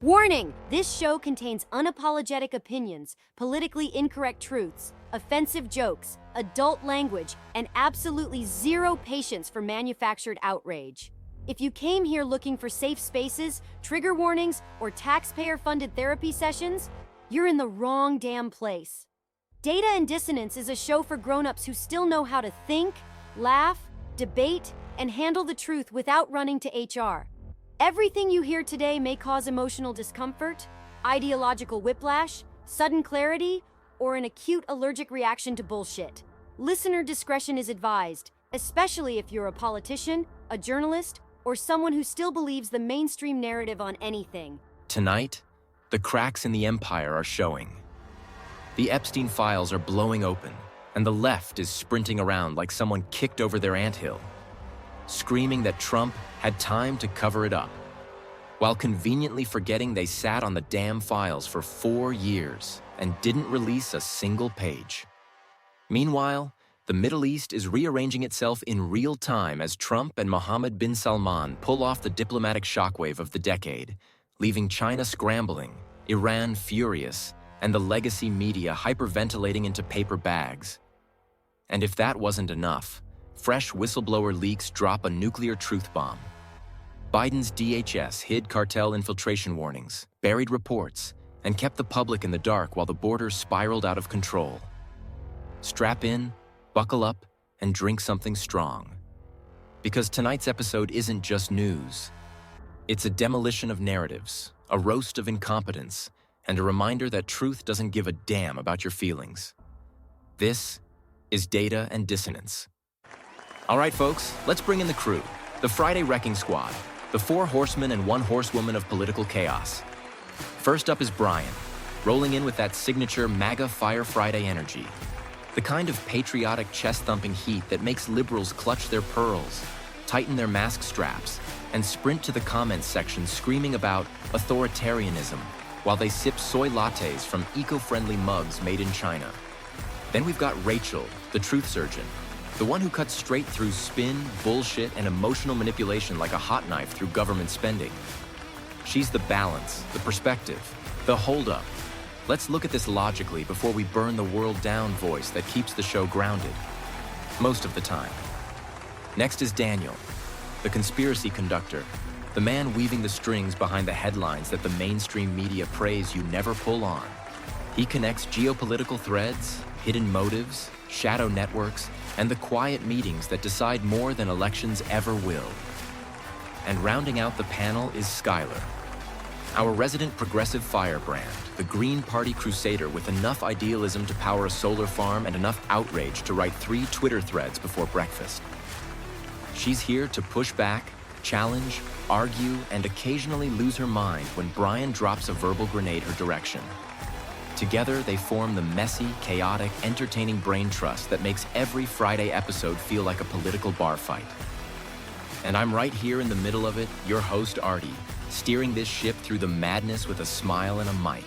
Warning! This show contains unapologetic opinions, politically incorrect truths, offensive jokes, adult language, and absolutely zero patience for manufactured outrage. If you came here looking for safe spaces, trigger warnings, or taxpayer-funded therapy sessions, you're in the wrong damn place. Data and Dissonance is a show for grown-ups who still know how to think, laugh, debate, and handle the truth without running to HR. Everything you hear today may cause emotional discomfort, ideological whiplash, sudden clarity, or an acute allergic reaction to bullshit. Listener discretion is advised, especially if you're a politician, a journalist, or someone who still believes the mainstream narrative on anything. Tonight, the cracks in the empire are showing. The Epstein Files are blowing open, and the left is sprinting around like someone kicked over their anthill, screaming that Trump had time to cover it up, while conveniently forgetting they sat on the damn files for 4 years and didn't release a single page. Meanwhile, the Middle East is rearranging itself in real time as Trump and Mohammed bin Salman pull off the diplomatic shockwave of the decade, leaving China scrambling, Iran furious, and the legacy media hyperventilating into paper bags. And if that wasn't enough, fresh whistleblower leaks drop a nuclear truth bomb. Biden's DHS hid cartel infiltration warnings, buried reports, and kept the public in the dark while the border spiraled out of control. Strap in, buckle up, and drink something strong. Because tonight's episode isn't just news. It's a demolition of narratives, a roast of incompetence, and a reminder that truth doesn't give a damn about your feelings. This is Data and Dissonance. All right, folks, let's bring in the crew, the Friday Wrecking Squad, the 4 horsemen and 1 horsewoman of political chaos. First up is Brian, rolling in with that signature MAGA Fire Friday energy, the kind of patriotic chest-thumping heat that makes liberals clutch their pearls, tighten their mask straps, and sprint to the comments section screaming about authoritarianism while they sip soy lattes from eco-friendly mugs made in China. Then we've got Rachel, the truth surgeon, the one who cuts straight through spin, bullshit, and emotional manipulation like a hot knife through government spending. She's the balance, the perspective, the hold-up. Let's look at this logically before we burn the world down voice that keeps the show grounded. Most of the time. Next is Daniel, the conspiracy conductor, the man weaving the strings behind the headlines that the mainstream media praise you never pull on. He connects geopolitical threads, hidden motives, shadow networks, and the quiet meetings that decide more than elections ever will. And rounding out the panel is Skylar, our resident progressive firebrand, the Green Party crusader with enough idealism to power a solar farm and enough outrage to write 3 Twitter threads before breakfast. She's here to push back, challenge, argue, and occasionally lose her mind when Brian drops a verbal grenade her direction. Together, they form the messy, chaotic, entertaining brain trust that makes every Friday episode feel like a political bar fight. And I'm right here in the middle of it, your host Artie, steering this ship through the madness with a smile and a mic.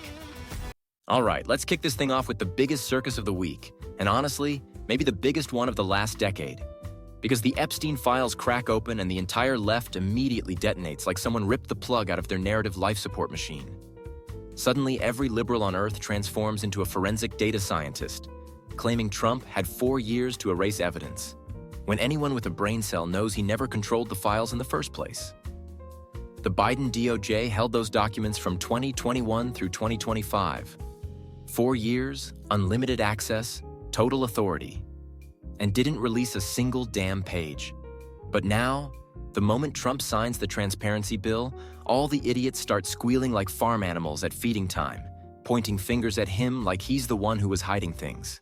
All right, let's kick this thing off with the biggest circus of the week, and honestly, maybe the biggest one of the last decade. Because the Epstein Files crack open and the entire left immediately detonates like someone ripped the plug out of their narrative life support machine. Suddenly, every liberal on Earth transforms into a forensic data scientist, claiming Trump had 4 years to erase evidence, when anyone with a brain cell knows he never controlled the files in the first place. The Biden DOJ held those documents from 2021 through 2025. 4 years, unlimited access, total authority, and didn't release a single damn page. But now, the moment Trump signs the transparency bill, all the idiots start squealing like farm animals at feeding time, pointing fingers at him like he's the one who was hiding things.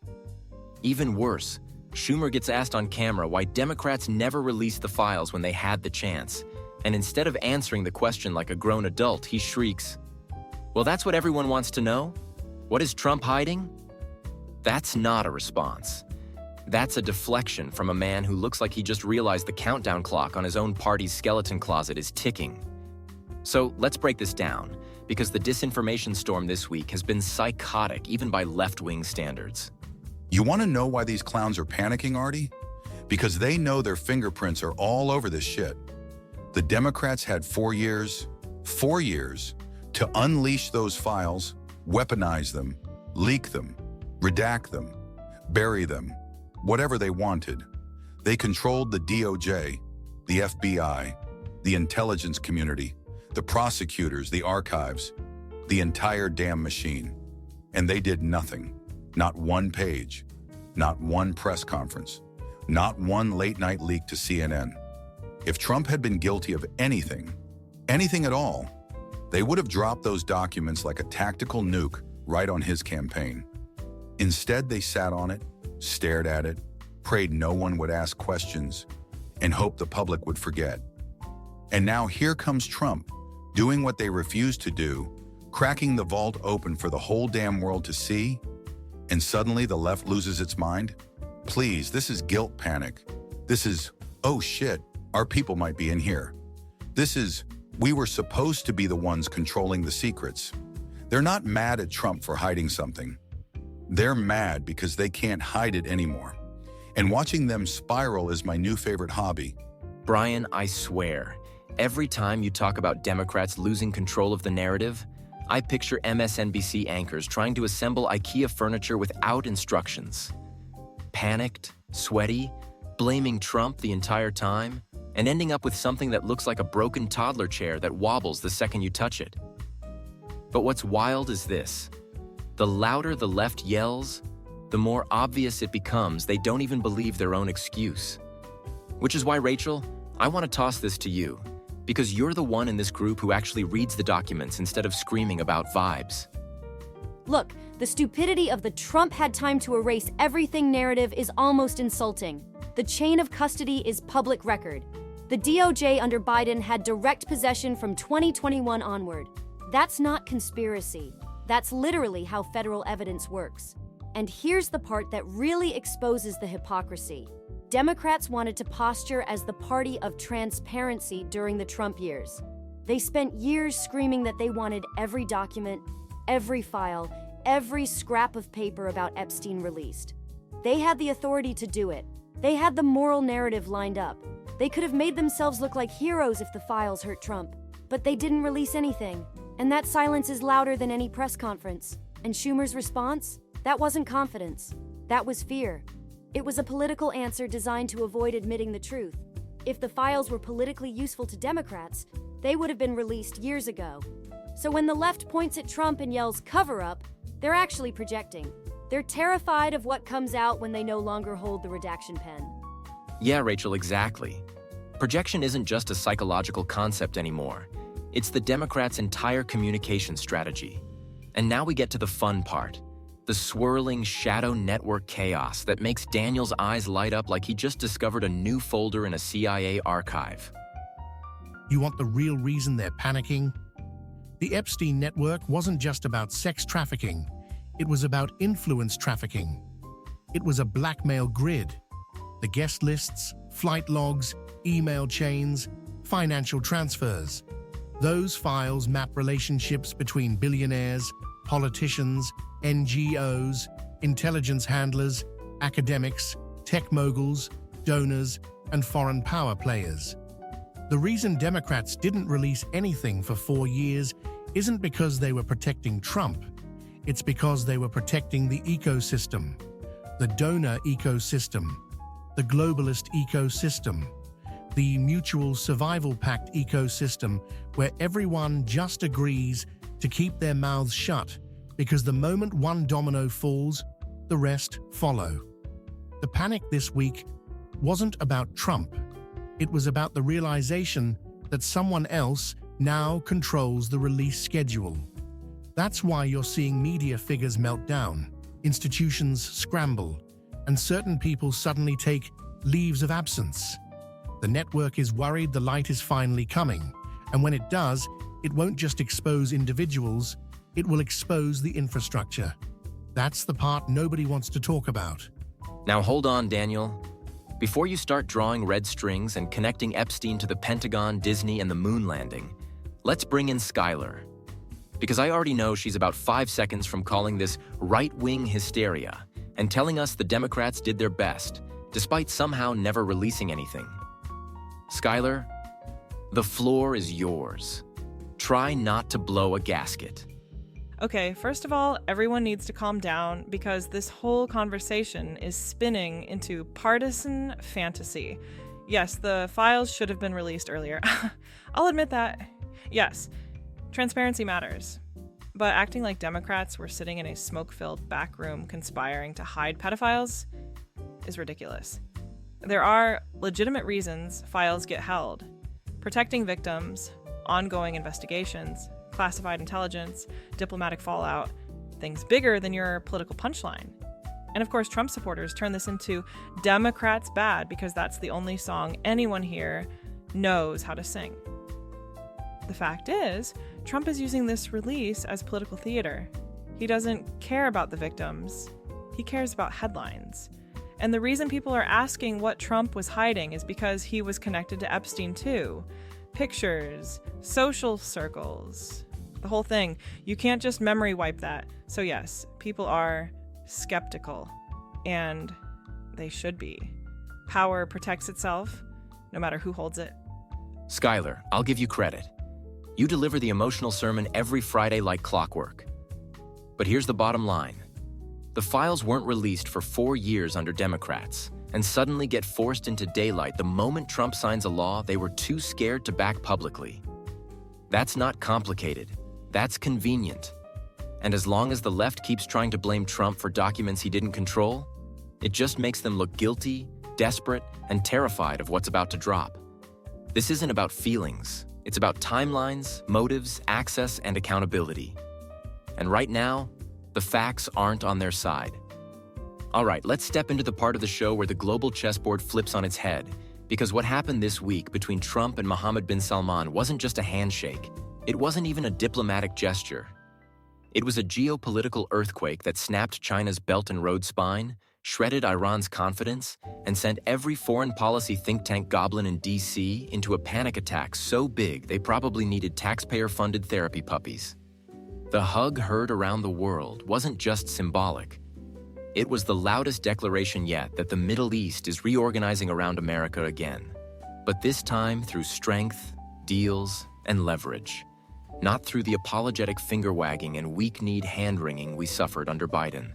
Even worse, Schumer gets asked on camera why Democrats never released the files when they had the chance, and instead of answering the question like a grown adult, he shrieks, "Well, that's what everyone wants to know? What is Trump hiding?" That's not a response. That's a deflection from a man who looks like he just realized the countdown clock on his own party's skeleton closet is ticking. So let's break this down, because the disinformation storm this week has been psychotic even by left-wing standards. You want to know why these clowns are panicking, Artie? Because they know their fingerprints are all over this shit. The Democrats had 4 years to unleash those files, weaponize them, leak them, redact them, bury them, whatever they wanted. They controlled the DOJ, the FBI, the intelligence community, the prosecutors, the archives, the entire damn machine. And they did nothing. Not one page, not one press conference, not one late-night leak to CNN. If Trump had been guilty of anything at all, they would have dropped those documents like a tactical nuke right on his campaign. Instead, they sat on it, stared at it, prayed no one would ask questions, and hoped the public would forget. And now here comes Trump, doing what they refused to do, cracking the vault open for the whole damn world to see, and suddenly the left loses its mind? Please, this is guilt panic. This is, oh shit, our people might be in here. This is, we were supposed to be the ones controlling the secrets. They're not mad at Trump for hiding something. They're mad because they can't hide it anymore. And watching them spiral is my new favorite hobby. Brian, I swear, every time you talk about Democrats losing control of the narrative, I picture MSNBC anchors trying to assemble IKEA furniture without instructions. Panicked, sweaty, blaming Trump the entire time, and ending up with something that looks like a broken toddler chair that wobbles the second you touch it. But what's wild is this. The louder the left yells, the more obvious it becomes they don't even believe their own excuse. Which is why, Rachel, I want to toss this to you, because you're the one in this group who actually reads the documents instead of screaming about vibes. Look, the stupidity of the Trump had time to erase everything narrative is almost insulting. The chain of custody is public record. The DOJ under Biden had direct possession from 2021 onward. That's not conspiracy. That's literally how federal evidence works. And here's the part that really exposes the hypocrisy. Democrats wanted to posture as the party of transparency during the Trump years. They spent years screaming that they wanted every document, every file, every scrap of paper about Epstein released. They had the authority to do it. They had the moral narrative lined up. They could have made themselves look like heroes if the files hurt Trump. But they didn't release anything. And that silence is louder than any press conference. And Schumer's response? That wasn't confidence. That was fear. It was a political answer designed to avoid admitting the truth. If the files were politically useful to Democrats, they would have been released years ago. So when the left points at Trump and yells cover up, they're actually projecting. They're terrified of what comes out when they no longer hold the redaction pen. Yeah, Rachel, exactly. Projection isn't just a psychological concept anymore. It's the Democrats' entire communication strategy. And now we get to the fun part. The swirling shadow network chaos that makes Daniel's eyes light up like he just discovered a new folder in a CIA archive. You want the real reason they're panicking? The Epstein network wasn't just about sex trafficking. It was about influence trafficking. It was a blackmail grid. The guest lists, flight logs, email chains, financial transfers. Those files map relationships between billionaires, politicians, NGOs, intelligence handlers, academics, tech moguls, donors, and foreign power players. The reason Democrats didn't release anything for 4 years isn't because they were protecting Trump. It's because they were protecting the ecosystem, the donor ecosystem, the globalist ecosystem, the mutual survival pact ecosystem where everyone just agrees to keep their mouths shut because the moment one domino falls, the rest follow. The panic this week wasn't about Trump. It was about the realization that someone else now controls the release schedule. That's why you're seeing media figures melt down, institutions scramble, and certain people suddenly take leaves of absence. The network is worried the light is finally coming, and when it does, it won't just expose individuals, it will expose the infrastructure. That's the part nobody wants to talk about. Now hold on, Daniel. Before you start drawing red strings and connecting Epstein to the Pentagon, Disney, and the moon landing, let's bring in Skylar. Because I already know she's about 5 seconds from calling this right-wing hysteria and telling us the Democrats did their best, despite somehow never releasing anything. Skylar, the floor is yours. Try not to blow a gasket. Okay, first of all, everyone needs to calm down because this whole conversation is spinning into partisan fantasy. Yes, the files should have been released earlier. I'll admit that. Yes, transparency matters. But acting like Democrats were sitting in a smoke-filled back room conspiring to hide pedophiles is ridiculous. There are legitimate reasons files get held. Protecting victims, ongoing investigations, classified intelligence, diplomatic fallout, things bigger than your political punchline. And of course, Trump supporters turn this into Democrats bad because that's the only song anyone here knows how to sing. The fact is, Trump is using this release as political theater. He doesn't care about the victims. He cares about headlines. And the reason people are asking what Trump was hiding is because he was connected to Epstein too. Pictures, social circles, the whole thing. You can't just memory wipe that. So yes, people are skeptical, and they should be. Power protects itself, no matter who holds it. Skylar, I'll give you credit. You deliver the emotional sermon every Friday like clockwork. But here's the bottom line. The files weren't released for 4 years under Democrats, and suddenly get forced into daylight the moment Trump signs a law they were too scared to back publicly. That's not complicated. That's convenient. And as long as the left keeps trying to blame Trump for documents he didn't control, it just makes them look guilty, desperate, and terrified of what's about to drop. This isn't about feelings. It's about timelines, motives, access, and accountability. And right now, the facts aren't on their side. All right, let's step into the part of the show where the global chessboard flips on its head, because what happened this week between Trump and Mohammed bin Salman wasn't just a handshake. It wasn't even a diplomatic gesture. It was a geopolitical earthquake that snapped China's Belt and Road spine, shredded Iran's confidence, and sent every foreign policy think tank goblin in D.C. into a panic attack so big they probably needed taxpayer-funded therapy puppies. The hug heard around the world wasn't just symbolic. It was the loudest declaration yet that the Middle East is reorganizing around America again, but this time through strength, deals, and leverage, not through the apologetic finger-wagging and weak-kneed hand-wringing we suffered under Biden.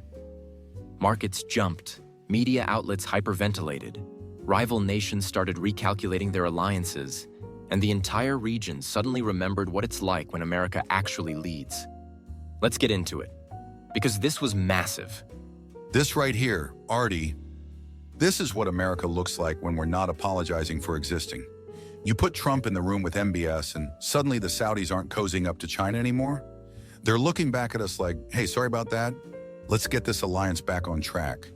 Markets jumped, media outlets hyperventilated, rival nations started recalculating their alliances, and the entire region suddenly remembered what it's like when America actually leads. Let's get into it, because this was massive. This right here, Artie, this is what America looks like when we're not apologizing for existing. You put Trump in the room with MBS and suddenly the Saudis aren't cozying up to China anymore. They're looking back at us like, hey, sorry about that. Let's get this alliance back on track.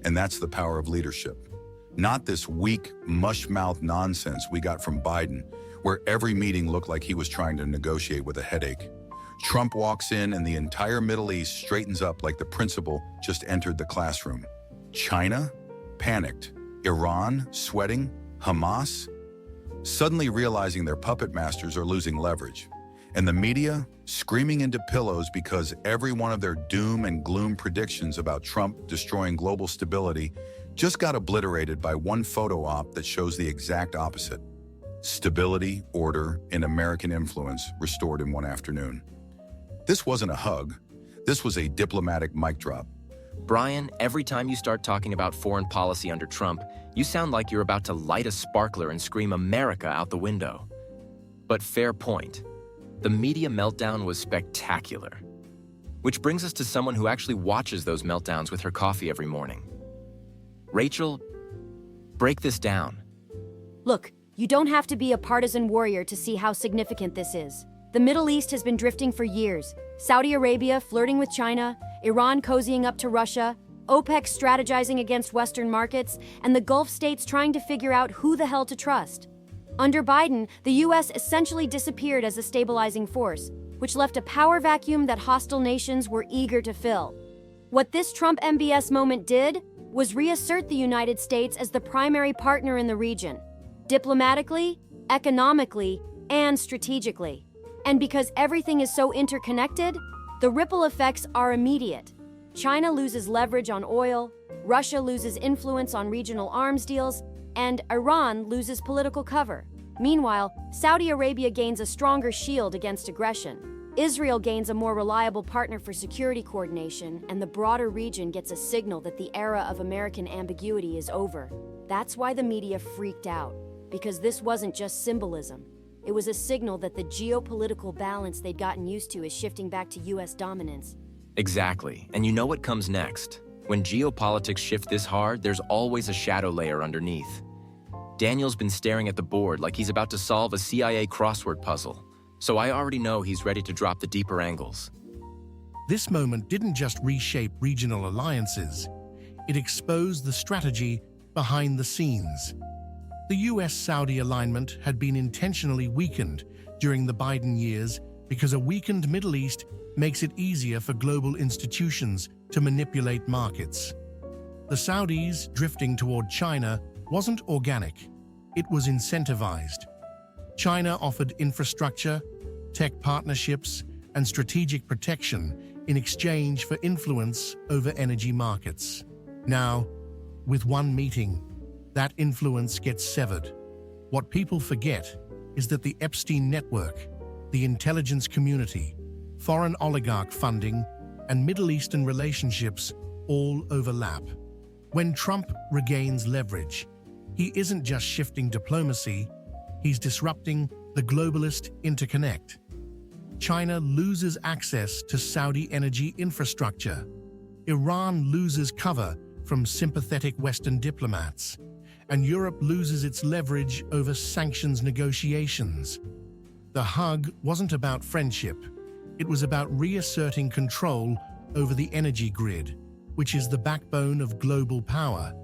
And that's the power of leadership. Not this weak, mush-mouth nonsense we got from Biden, where every meeting looked like he was trying to negotiate with a headache. Trump walks in and the entire Middle East straightens up like the principal just entered the classroom. China? Panicked. Iran? Sweating? Hamas? Suddenly realizing their puppet masters are losing leverage. And the media? Screaming into pillows because every one of their doom and gloom predictions about Trump destroying global stability just got obliterated by one photo op that shows the exact opposite. Stability, order, and American influence restored in one afternoon. This wasn't a hug. This was a diplomatic mic drop. Brian, every time you start talking about foreign policy under Trump, you sound like you're about to light a sparkler and scream America out the window. But fair point. The media meltdown was spectacular. Which brings us to someone who actually watches those meltdowns with her coffee every morning. Rachel, break this down. Look, you don't have to be a partisan warrior to see how significant this is. The Middle East has been drifting for years. Saudi Arabia flirting with China, Iran cozying up to Russia, OPEC strategizing against Western markets, and the Gulf states trying to figure out who the hell to trust. Under Biden, the U.S. essentially disappeared as a stabilizing force, which left a power vacuum that hostile nations were eager to fill. What this Trump MBS moment did was reassert the United States as the primary partner in the region, diplomatically, economically, and strategically. And because everything is so interconnected, the ripple effects are immediate. China loses leverage on oil, Russia loses influence on regional arms deals, and Iran loses political cover. Meanwhile, Saudi Arabia gains a stronger shield against aggression. Israel gains a more reliable partner for security coordination, and the broader region gets a signal that the era of American ambiguity is over. That's why the media freaked out, because this wasn't just symbolism. It was a signal that the geopolitical balance they'd gotten used to is shifting back to US dominance. Exactly, and you know what comes next? When geopolitics shift this hard, there's always a shadow layer underneath. Daniel's been staring at the board like he's about to solve a CIA crossword puzzle, so I already know he's ready to drop the deeper angles. This moment didn't just reshape regional alliances, it exposed the strategy behind the scenes. The US-Saudi alignment had been intentionally weakened during the Biden years because a weakened Middle East makes it easier for global institutions to manipulate markets. The Saudis drifting toward China wasn't organic, it was incentivized. China offered infrastructure, tech partnerships, and strategic protection in exchange for influence over energy markets. Now, with one meeting, that influence gets severed. What people forget is that the Epstein network, the intelligence community, foreign oligarch funding, and Middle Eastern relationships all overlap. When Trump regains leverage, he isn't just shifting diplomacy, he's disrupting the globalist interconnect. China loses access to Saudi energy infrastructure. Iran loses cover from sympathetic Western diplomats. And Europe loses its leverage over sanctions negotiations. The hug wasn't about friendship. It was about reasserting control over the energy grid, which is the backbone of global power.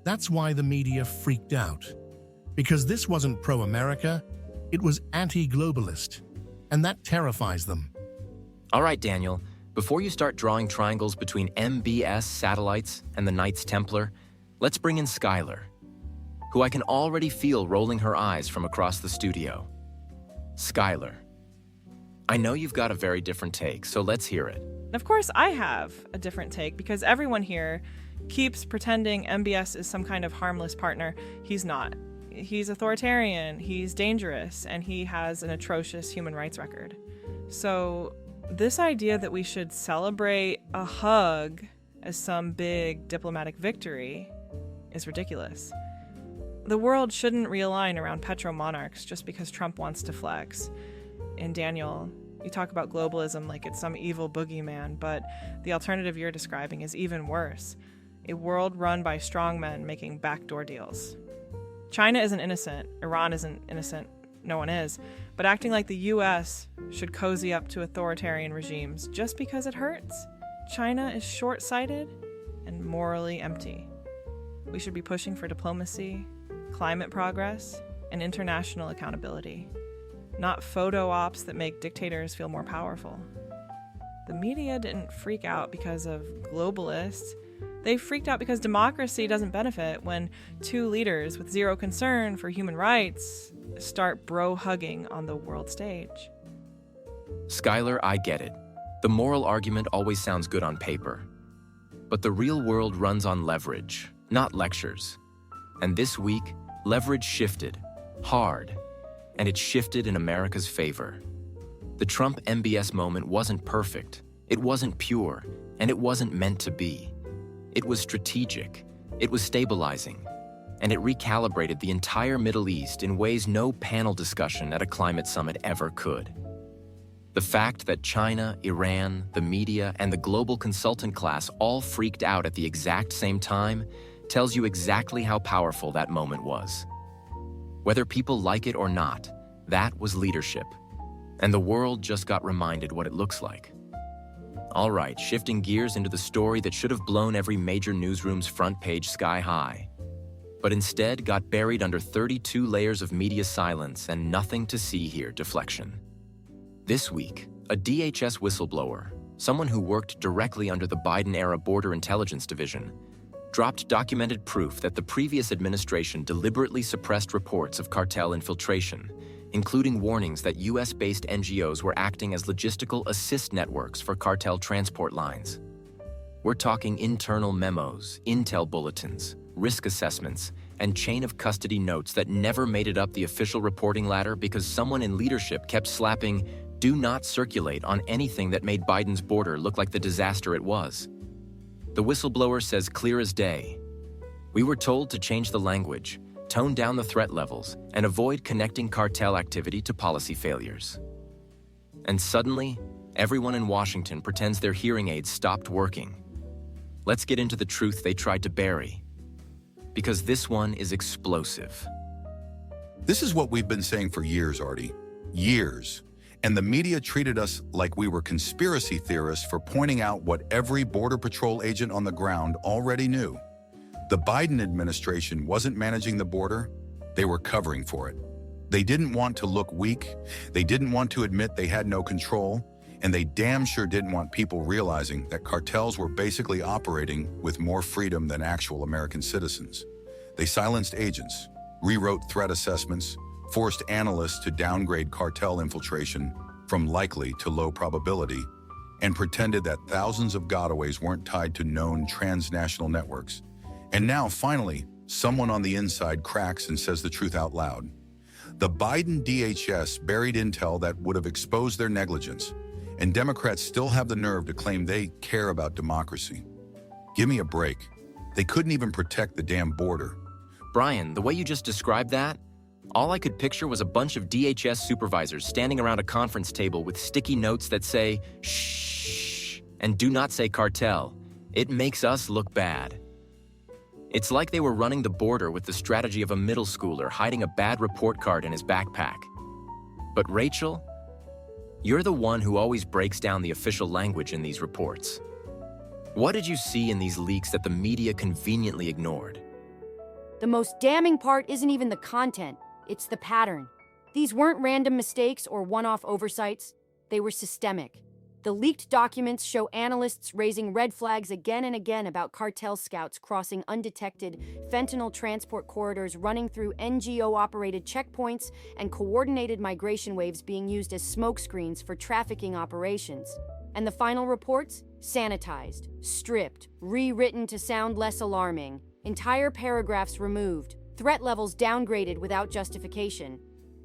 That's why the media freaked out. Because this wasn't pro-America, it was anti-globalist. And that terrifies them. All right, Daniel, before you start drawing triangles between MBS satellites and the Knights Templar, let's bring in Skylar, who I can already feel rolling her eyes from across the studio. Skylar, I know you've got a very different take, so let's hear it. Of course, I have a different take because everyone here keeps pretending MBS is some kind of harmless partner. He's not. He's authoritarian, he's dangerous, and he has an atrocious human rights record. So this idea that we should celebrate a hug as some big diplomatic victory is ridiculous. The world shouldn't realign around petro-monarchs just because Trump wants to flex. And Daniel, you talk about globalism like it's some evil boogeyman, but the alternative you're describing is even worse. A world run by strongmen making backdoor deals. China isn't innocent, Iran isn't innocent, no one is, but acting like the US should cozy up to authoritarian regimes just because it hurts? China is short-sighted and morally empty. We should be pushing for diplomacy, climate progress, and international accountability, not photo ops that make dictators feel more powerful. The media didn't freak out because of globalists. They freaked out because democracy doesn't benefit when two leaders with zero concern for human rights start bro-hugging on the world stage. Skylar, I get it. The moral argument always sounds good on paper. But the real world runs on leverage, not lectures. And this week, leverage shifted, hard, and it shifted in America's favor. The Trump MBS moment wasn't perfect, it wasn't pure, and it wasn't meant to be. It was strategic, it was stabilizing, and it recalibrated the entire Middle East in ways no panel discussion at a climate summit ever could. The fact that China, Iran, the media, and the global consultant class all freaked out at the exact same time tells you exactly how powerful that moment was. Whether people like it or not, that was leadership. And the world just got reminded what it looks like. All right, shifting gears into the story that should have blown every major newsroom's front page sky high, but instead got buried under 32 layers of media silence and nothing to see here deflection. This week, a DHS whistleblower, someone who worked directly under the Biden-era Border Intelligence Division, dropped documented proof that the previous administration deliberately suppressed reports of cartel infiltration, including warnings that US-based NGOs were acting as logistical assist networks for cartel transport lines. We're talking internal memos, intel bulletins, risk assessments, and chain of custody notes that never made it up the official reporting ladder because someone in leadership kept slapping "do not circulate" on anything that made Biden's border look like the disaster it was. The whistleblower says clear as day, "We were told to change the language, tone down the threat levels, and avoid connecting cartel activity to policy failures." And suddenly, everyone in Washington pretends their hearing aids stopped working. Let's get into the truth they tried to bury, because this one is explosive. This is what we've been saying for years, Artie. Years. And the media treated us like we were conspiracy theorists for pointing out what every Border Patrol agent on the ground already knew. The Biden administration wasn't managing the border, they were covering for it. They didn't want to look weak, they didn't want to admit they had no control, and they damn sure didn't want people realizing that cartels were basically operating with more freedom than actual American citizens. They silenced agents, rewrote threat assessments, forced analysts to downgrade cartel infiltration from likely to low probability, and pretended that thousands of gotaways weren't tied to known transnational networks. And now, finally, someone on the inside cracks and says the truth out loud. The Biden DHS buried intel that would have exposed their negligence, and Democrats still have the nerve to claim they care about democracy. Give me a break. They couldn't even protect the damn border. Brian, the way you just described that, all I could picture was a bunch of DHS supervisors standing around a conference table with sticky notes that say, "Shh," and "do not say cartel. It makes us look bad." It's like they were running the border with the strategy of a middle schooler hiding a bad report card in his backpack. But Rachel, you're the one who always breaks down the official language in these reports. What did you see in these leaks that the media conveniently ignored? The most damning part isn't even the content, it's the pattern. These weren't random mistakes or one-off oversights, they were systemic. The leaked documents show analysts raising red flags again and again about cartel scouts crossing undetected fentanyl transport corridors running through NGO-operated checkpoints and coordinated migration waves being used as smokescreens for trafficking operations. And the final reports? Sanitized, stripped, rewritten to sound less alarming, entire paragraphs removed, threat levels downgraded without justification.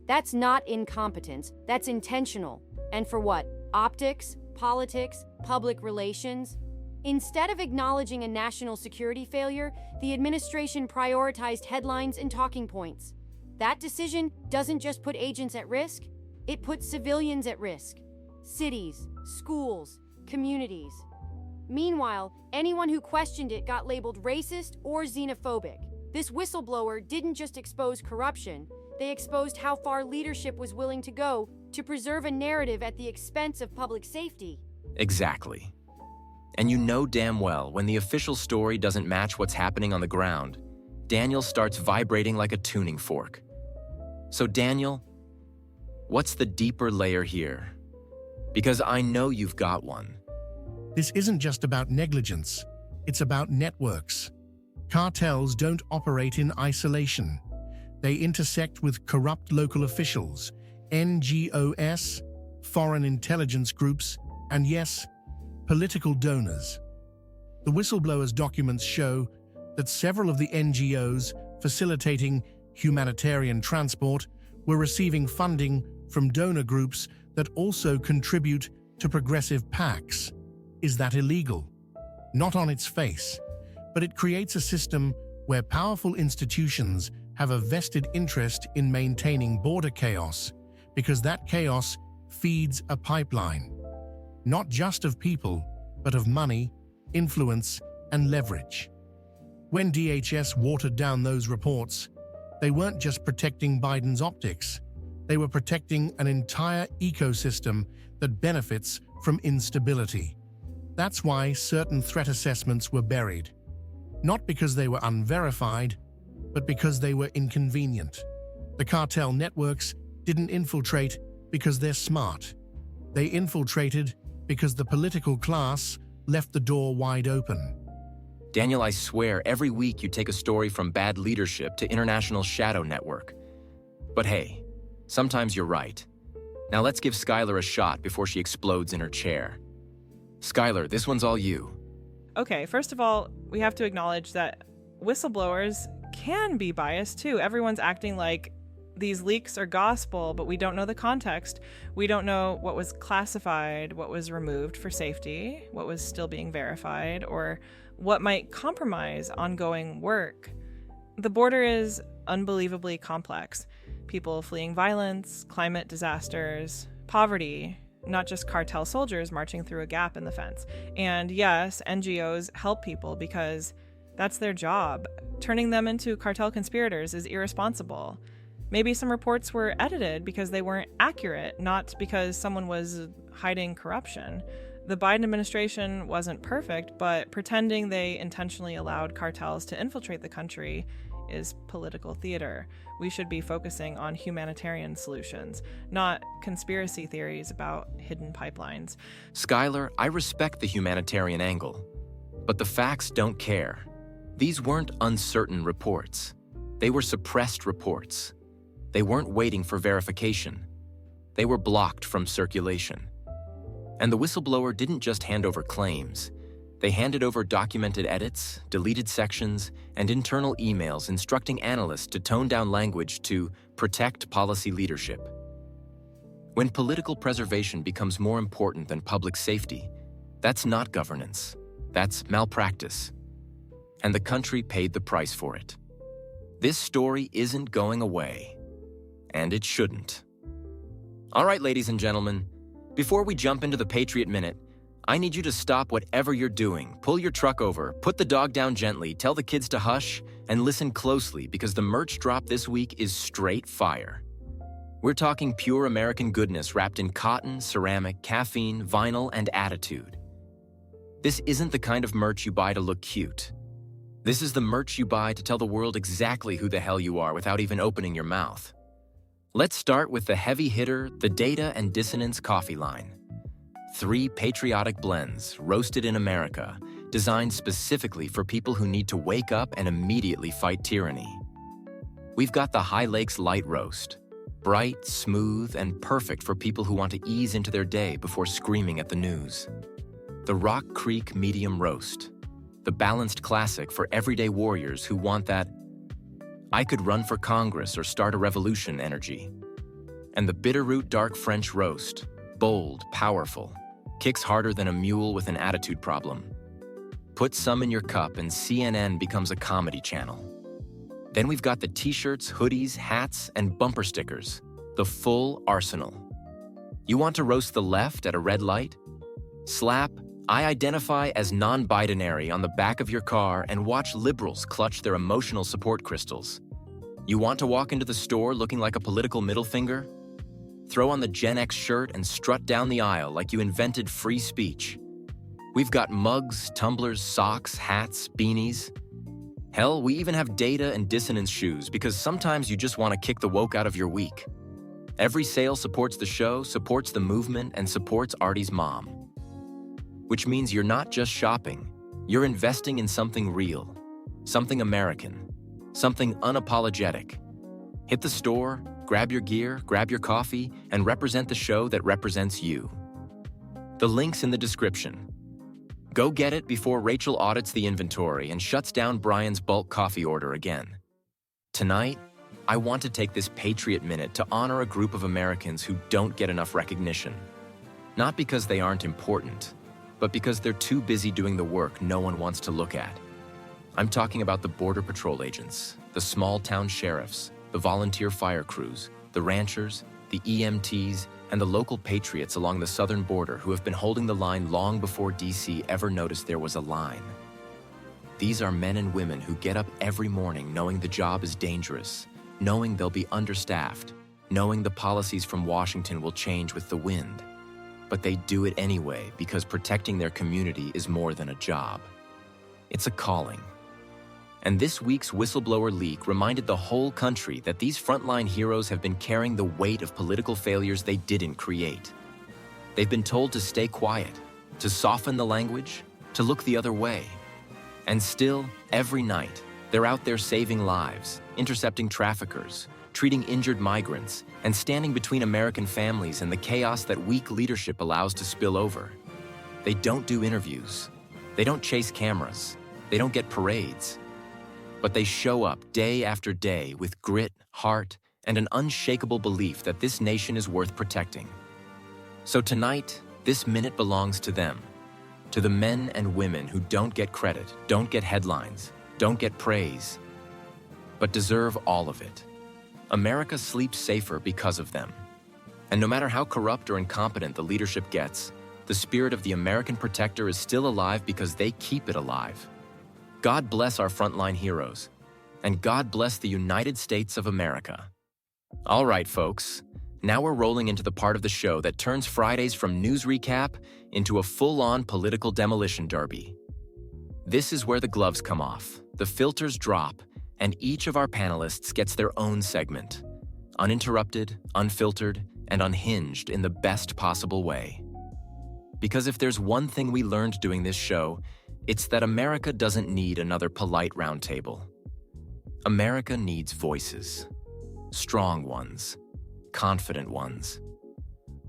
That's not incompetence, that's intentional. And for what? Optics? Politics, public relations. Instead of acknowledging a national security failure, the administration prioritized headlines and talking points. That decision doesn't just put agents at risk, it puts civilians at risk. Cities, schools, communities. Meanwhile, anyone who questioned it got labeled racist or xenophobic. This whistleblower didn't just expose corruption, they exposed how far leadership was willing to go to preserve a narrative at the expense of public safety. Exactly. And you know damn well when the official story doesn't match what's happening on the ground, Daniel starts vibrating like a tuning fork. So Daniel, what's the deeper layer here? Because I know you've got one. This isn't just about negligence, it's about networks. Cartels don't operate in isolation. They intersect with corrupt local officials, NGOs, foreign intelligence groups, and yes, political donors. The whistleblower's documents show that several of the NGOs facilitating humanitarian transport were receiving funding from donor groups that also contribute to progressive PACs. Is that illegal? Not on its face, but it creates a system where powerful institutions have a vested interest in maintaining border chaos, because that chaos feeds a pipeline, not just of people, but of money, influence, and leverage. When DHS watered down those reports, they weren't just protecting Biden's optics, they were protecting an entire ecosystem that benefits from instability. That's why certain threat assessments were buried, not because they were unverified, but because they were inconvenient. The cartel networks didn't infiltrate because they're smart. They infiltrated because the political class left the door wide open. Daniel, I swear every week you take a story from bad leadership to international shadow network. But hey, sometimes you're right. Now let's give Skylar a shot before she explodes in her chair. Skylar, this one's all you. Okay, first of all, we have to acknowledge that whistleblowers can be biased too. Everyone's acting like these leaks are gospel, but we don't know the context. We don't know what was classified, what was removed for safety, what was still being verified, or what might compromise ongoing work. The border is unbelievably complex. People fleeing violence, climate disasters, poverty, not just cartel soldiers marching through a gap in the fence. And yes, NGOs help people because that's their job. Turning them into cartel conspirators is irresponsible. Maybe some reports were edited because they weren't accurate, not because someone was hiding corruption. The Biden administration wasn't perfect, but pretending they intentionally allowed cartels to infiltrate the country is political theater. We should be focusing on humanitarian solutions, not conspiracy theories about hidden pipelines. Skylar, I respect the humanitarian angle, but the facts don't care. These weren't uncertain reports. They were suppressed reports. They weren't waiting for verification. They were blocked from circulation. And the whistleblower didn't just hand over claims. They handed over documented edits, deleted sections, and internal emails instructing analysts to tone down language to protect policy leadership. When political preservation becomes more important than public safety, that's not governance. That's malpractice. And the country paid the price for it. This story isn't going away. And it shouldn't. All right, ladies and gentlemen, before we jump into the Patriot Minute, I need you to stop whatever you're doing, pull your truck over, put the dog down gently, tell the kids to hush, and listen closely because the merch drop this week is straight fire. We're talking pure American goodness wrapped in cotton, ceramic, caffeine, vinyl, and attitude. This isn't the kind of merch you buy to look cute. This is the merch you buy to tell the world exactly who the hell you are without even opening your mouth. Let's start with the heavy hitter, the Data-and-Dissonance coffee line. 3 patriotic blends, roasted in America, designed specifically for people who need to wake up and immediately fight tyranny. We've got the High Lakes Light Roast, bright, smooth, and perfect for people who want to ease into their day before screaming at the news. The Rock Creek Medium Roast, the balanced classic for everyday warriors who want that I could run for Congress or start a revolution energy. And the Bitterroot Dark French Roast, bold, powerful, kicks harder than a mule with an attitude problem. Put some in your cup and CNN becomes a comedy channel. Then we've got the t-shirts, hoodies, hats, and bumper stickers, the full arsenal. You want to roast the left at a red light? Slap I identify as non-binary on the back of your car and watch liberals clutch their emotional support crystals. You want to walk into the store looking like a political middle finger? Throw on the Gen X shirt and strut down the aisle like you invented free speech. We've got mugs, tumblers, socks, hats, beanies. Hell, we even have data-and-dissonance shoes because sometimes you just want to kick the woke out of your week. Every sale supports the show, supports the movement, and supports Artie's mom. Which means you're not just shopping, you're investing in something real, something American, something unapologetic. Hit the store, grab your gear, grab your coffee, and represent the show that represents you. The link's in the description. Go get it before Rachel audits the inventory and shuts down Brian's bulk coffee order again. Tonight, I want to take this Patriot Minute to honor a group of Americans who don't get enough recognition. Not because they aren't important, but because they're too busy doing the work no one wants to look at. I'm talking about the Border Patrol agents, the small-town sheriffs, the volunteer fire crews, the ranchers, the EMTs, and the local patriots along the southern border who have been holding the line long before DC ever noticed there was a line. These are men and women who get up every morning knowing the job is dangerous, knowing they'll be understaffed, knowing the policies from Washington will change with the wind. But they do it anyway because protecting their community is more than a job. It's a calling. And this week's whistleblower leak reminded the whole country that these frontline heroes have been carrying the weight of political failures they didn't create. They've been told to stay quiet, to soften the language, to look the other way. And still, every night, they're out there saving lives, intercepting traffickers, treating injured migrants, and standing between American families and the chaos that weak leadership allows to spill over. They don't do interviews. They don't chase cameras. They don't get parades. But they show up day after day with grit, heart, and an unshakable belief that this nation is worth protecting. So tonight, this minute belongs to them, to the men and women who don't get credit, don't get headlines, don't get praise, but deserve all of it. America sleeps safer because of them. And no matter how corrupt or incompetent the leadership gets, the spirit of the American protector is still alive because they keep it alive. God bless our frontline heroes, and God bless the United States of America. All right, folks, now we're rolling into the part of the show that turns Fridays from news recap into a full-on political demolition derby. This is where the gloves come off, the filters drop, and each of our panelists gets their own segment, uninterrupted, unfiltered, and unhinged in the best possible way. Because if there's one thing we learned doing this show, it's that America doesn't need another polite roundtable. America needs voices. Strong ones. Confident ones.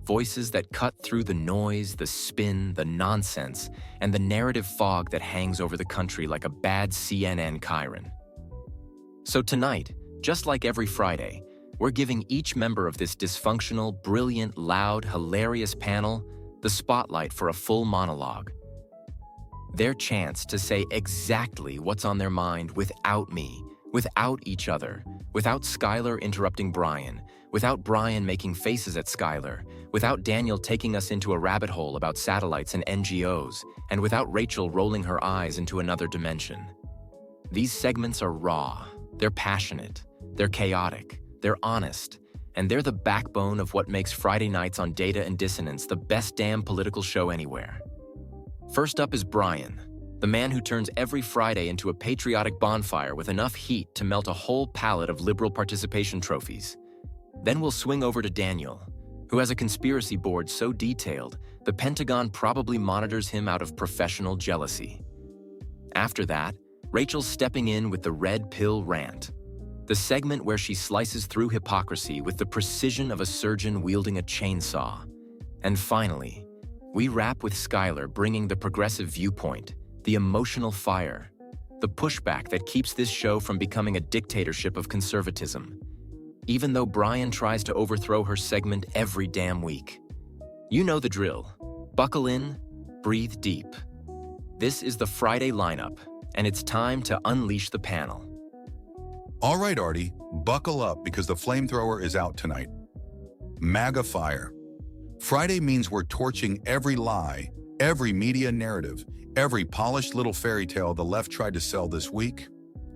Voices that cut through the noise, the spin, the nonsense, and the narrative fog that hangs over the country like a bad CNN chyron. So tonight, just like every Friday, we're giving each member of this dysfunctional, brilliant, loud, hilarious panel the spotlight for a full monologue. Their chance to say exactly what's on their mind without me, without each other, without Skylar interrupting Brian, without Brian making faces at Skylar, without Daniel taking us into a rabbit hole about satellites and NGOs, and without Rachel rolling her eyes into another dimension. These segments are raw, they're passionate, they're chaotic, they're honest, and they're the backbone of what makes Friday nights on Data and Dissonance the best damn political show anywhere. First up is Brian, the man who turns every Friday into a patriotic bonfire with enough heat to melt a whole pallet of liberal participation trophies. Then we'll swing over to Daniel, who has a conspiracy board so detailed, the Pentagon probably monitors him out of professional jealousy. After that, Rachel's stepping in with the Red Pill Rant, the segment where she slices through hypocrisy with the precision of a surgeon wielding a chainsaw. And finally, we wrap with Skylar bringing the progressive viewpoint, the emotional fire, the pushback that keeps this show from becoming a dictatorship of conservatism, even though Brian tries to overthrow her segment every damn week. You know the drill. Buckle in, breathe deep. This is the Friday lineup, and it's time to unleash the panel. All right, Artie, buckle up because the flamethrower is out tonight. MAGA fire. Friday means we're torching every lie, every media narrative, every polished little fairy tale the left tried to sell this week,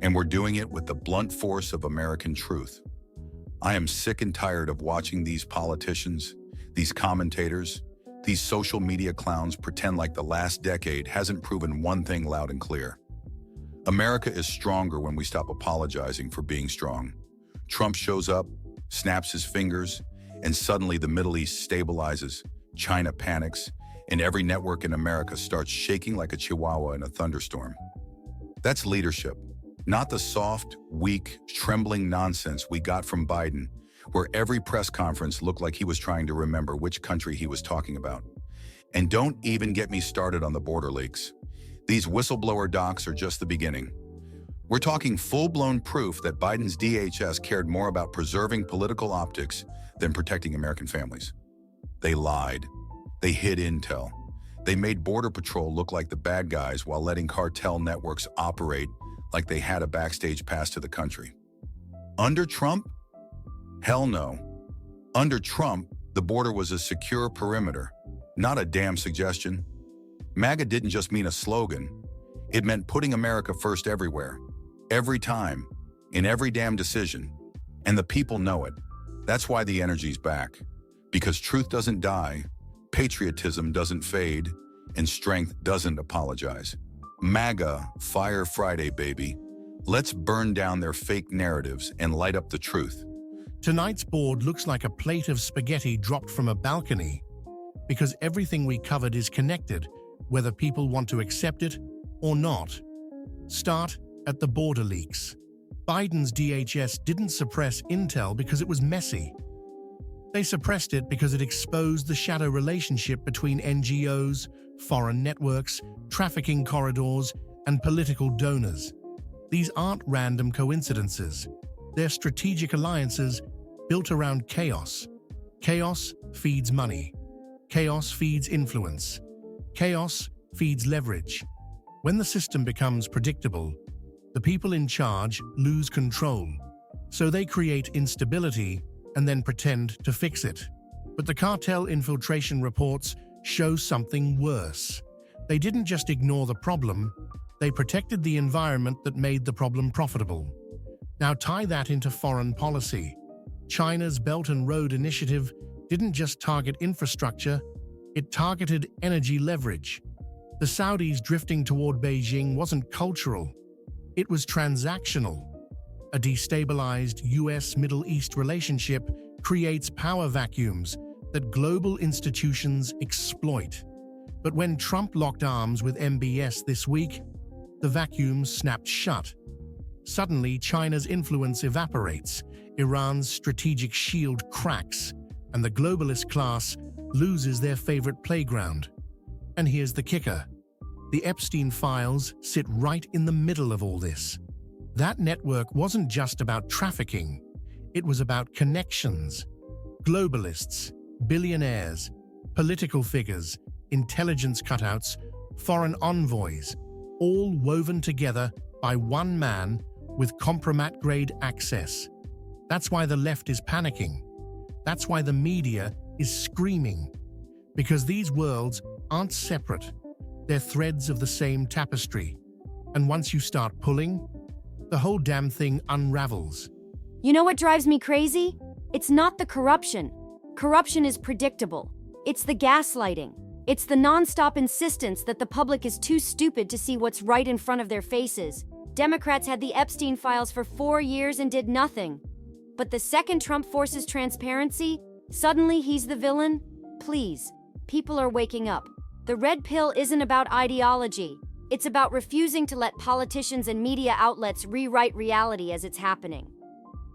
and we're doing it with the blunt force of American truth. I am sick and tired of watching these politicians, these commentators, these social media clowns pretend like the last decade hasn't proven one thing loud and clear. America is stronger when we stop apologizing for being strong. Trump shows up, snaps his fingers, and suddenly the Middle East stabilizes, China panics, and every network in America starts shaking like a chihuahua in a thunderstorm. That's leadership, not the soft, weak, trembling nonsense we got from Biden, where every press conference looked like he was trying to remember which country he was talking about. And don't even get me started on the border leaks. These whistleblower docs are just the beginning. We're talking full-blown proof that Biden's DHS cared more about preserving political optics than protecting American families. They lied. They hid intel. They made Border Patrol look like the bad guys while letting cartel networks operate like they had a backstage pass to the country. Under Trump? Hell no. Under Trump, the border was a secure perimeter, not a damn suggestion. MAGA didn't just mean a slogan. It meant putting America first everywhere, every time, in every damn decision. And the people know it. That's why the energy's back. Because truth doesn't die, patriotism doesn't fade, and strength doesn't apologize. MAGA, Fire Friday, baby. Let's burn down their fake narratives and light up the truth. Tonight's board looks like a plate of spaghetti dropped from a balcony, because everything we covered is connected, whether people want to accept it or not. Start at the border leaks. Biden's DHS didn't suppress intel because it was messy. They suppressed it because it exposed the shadow relationship between NGOs, foreign networks, trafficking corridors, and political donors. These aren't random coincidences. They're strategic alliances built around chaos. Chaos feeds money. Chaos feeds influence. Chaos feeds leverage. When the system becomes predictable, the people in charge lose control. So they create instability and then pretend to fix it. But the cartel infiltration reports show something worse. They didn't just ignore the problem, they protected the environment that made the problem profitable. Now tie that into foreign policy. China's Belt and Road Initiative didn't just target infrastructure, it targeted energy leverage. The Saudis drifting toward Beijing wasn't cultural, it was transactional. A destabilized US-Middle East relationship creates power vacuums that global institutions exploit. But when Trump locked arms with MBS this week, the vacuum snapped shut. Suddenly, China's influence evaporates, Iran's strategic shield cracks, and the globalist class loses their favorite playground. And here's the kicker. The Epstein Files sit right in the middle of all this. That network wasn't just about trafficking, it was about connections. Globalists, billionaires, political figures, intelligence cutouts, foreign envoys, all woven together by one man with compromat-grade access. That's why the left is panicking. That's why the media is screaming. Because these worlds aren't separate. They're threads of the same tapestry. And once you start pulling, the whole damn thing unravels. You know what drives me crazy? It's not the corruption. Corruption is predictable. It's the gaslighting. It's the nonstop insistence that the public is too stupid to see what's right in front of their faces. Democrats had the Epstein Files for 4 years and did nothing. But the second Trump forces transparency, suddenly he's the villain? Please, people are waking up. The red pill isn't about ideology. It's about refusing to let politicians and media outlets rewrite reality as it's happening.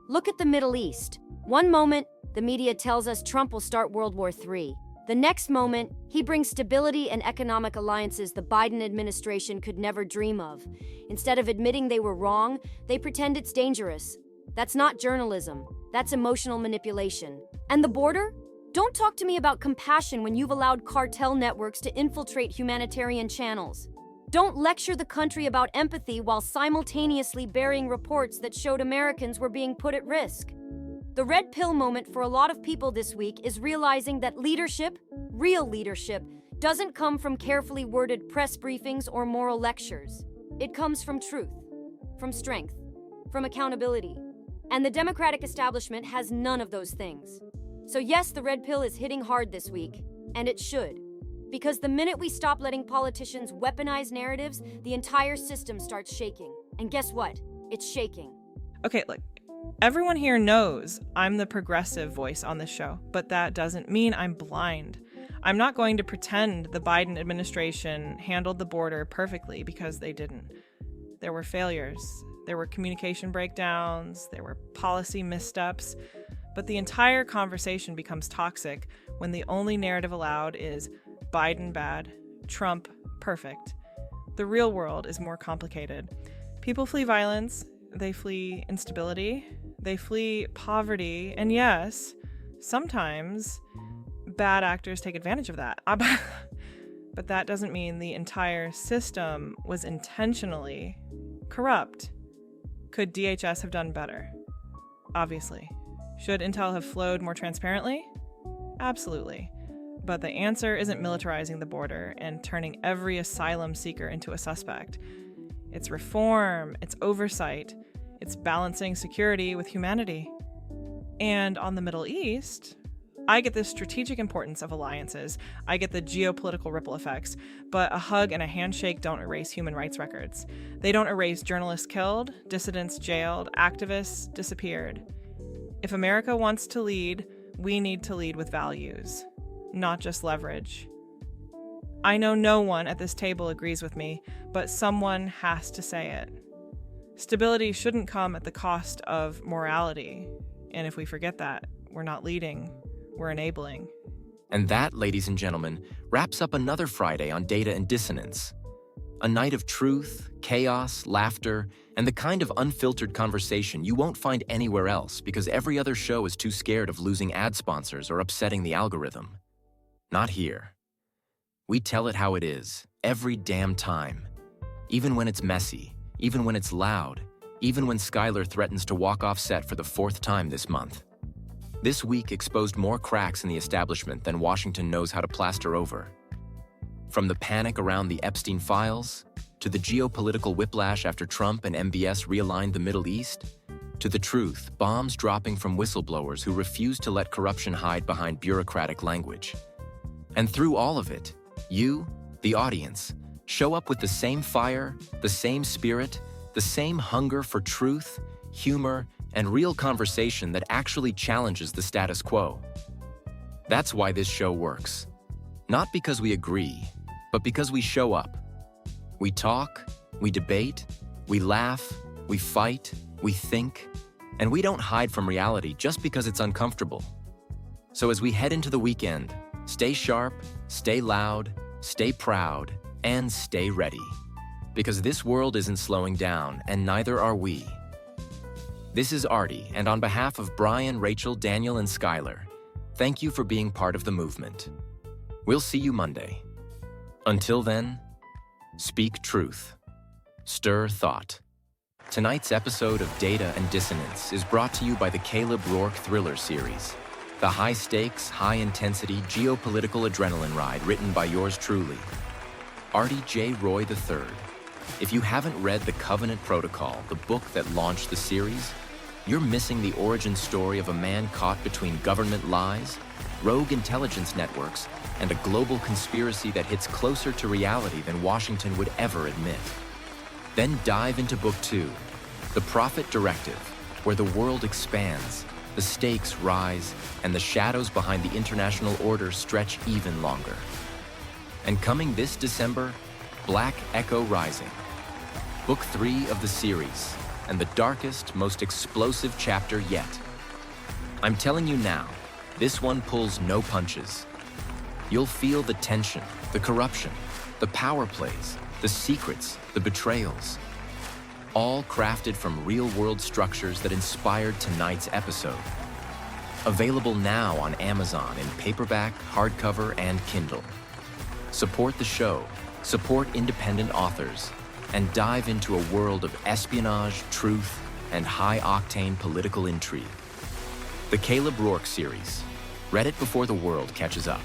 Look at the Middle East. One moment, the media tells us Trump will start World War III. The next moment, he brings stability and economic alliances the Biden administration could never dream of. Instead of admitting they were wrong, they pretend it's dangerous. That's not journalism. That's emotional manipulation. And the border? Don't talk to me about compassion when you've allowed cartel networks to infiltrate humanitarian channels. Don't lecture the country about empathy while simultaneously burying reports that showed Americans were being put at risk. The red pill moment for a lot of people this week is realizing that leadership, real leadership, doesn't come from carefully worded press briefings or moral lectures. It comes from truth, from strength, from accountability. And the Democratic establishment has none of those things. So yes, the red pill is hitting hard this week, and it should. Because the minute we stop letting politicians weaponize narratives, the entire system starts shaking. And guess what? It's shaking. Okay, look, everyone here knows I'm the progressive voice on this show, but that doesn't mean I'm blind. I'm not going to pretend the Biden administration handled the border perfectly, because they didn't. There were failures. There were communication breakdowns. There were policy missteps. But the entire conversation becomes toxic when the only narrative allowed is Biden bad, Trump perfect. The real world is more complicated. People flee violence, they flee instability, they flee poverty, and yes, sometimes bad actors take advantage of that. But that doesn't mean the entire system was intentionally corrupt. Could DHS have done better? Obviously. Should intel have flowed more transparently? Absolutely. But the answer isn't militarizing the border and turning every asylum seeker into a suspect. It's reform, it's oversight, it's balancing security with humanity. And on the Middle East, I get the strategic importance of alliances, I get the geopolitical ripple effects, but a hug and a handshake don't erase human rights records. They don't erase journalists killed, dissidents jailed, activists disappeared. If America wants to lead, we need to lead with values, not just leverage. I know no one at this table agrees with me, but someone has to say it. Stability shouldn't come at the cost of morality. And if we forget that, we're not leading, we're enabling. And that, ladies and gentlemen, wraps up another Friday on Data and Dissonance. A night of truth, chaos, laughter, and the kind of unfiltered conversation you won't find anywhere else because every other show is too scared of losing ad sponsors or upsetting the algorithm. Not here. We tell it how it is, every damn time. Even when it's messy, even when it's loud, even when Skylar threatens to walk off set for the 4th time this month. This week exposed more cracks in the establishment than Washington knows how to plaster over. From the panic around the Epstein Files, to the geopolitical whiplash after Trump and MBS realigned the Middle East, to the truth, bombs dropping from whistleblowers who refuse to let corruption hide behind bureaucratic language. And through all of it, you, the audience, show up with the same fire, the same spirit, the same hunger for truth, humor, and real conversation that actually challenges the status quo. That's why this show works. Not because we agree, but because we show up. We talk, we debate, we laugh, we fight, we think, and we don't hide from reality just because it's uncomfortable. So as we head into the weekend, stay sharp, stay loud, stay proud, and stay ready. Because this world isn't slowing down, and neither are we. This is Artie, and on behalf of Brian, Rachel, Daniel, and Skylar, thank you for being part of the movement. We'll see you Monday. Until then, speak truth. Stir thought. Tonight's episode of Data and Dissonance is brought to you by the Caleb Rourke thriller series, the high-stakes, high-intensity geopolitical adrenaline ride written by yours truly, Artie J. Roy III. If you haven't read The Covenant Protocol, the book that launched the series, you're missing the origin story of a man caught between government lies, rogue intelligence networks, and a global conspiracy that hits closer to reality than Washington would ever admit. Then dive into Book 2, The Prophet Directive, where the world expands, the stakes rise, and the shadows behind the international order stretch even longer. And coming this December, Black Echo Rising, Book 3 of the series, and the darkest, most explosive chapter yet. I'm telling you now, this one pulls no punches. You'll feel the tension, the corruption, the power plays, the secrets, the betrayals, all crafted from real-world structures that inspired tonight's episode. Available now on Amazon in paperback, hardcover, and Kindle. Support the show, support independent authors, and dive into a world of espionage, truth, and high-octane political intrigue. The Caleb Rourke series. Read it before the world catches up.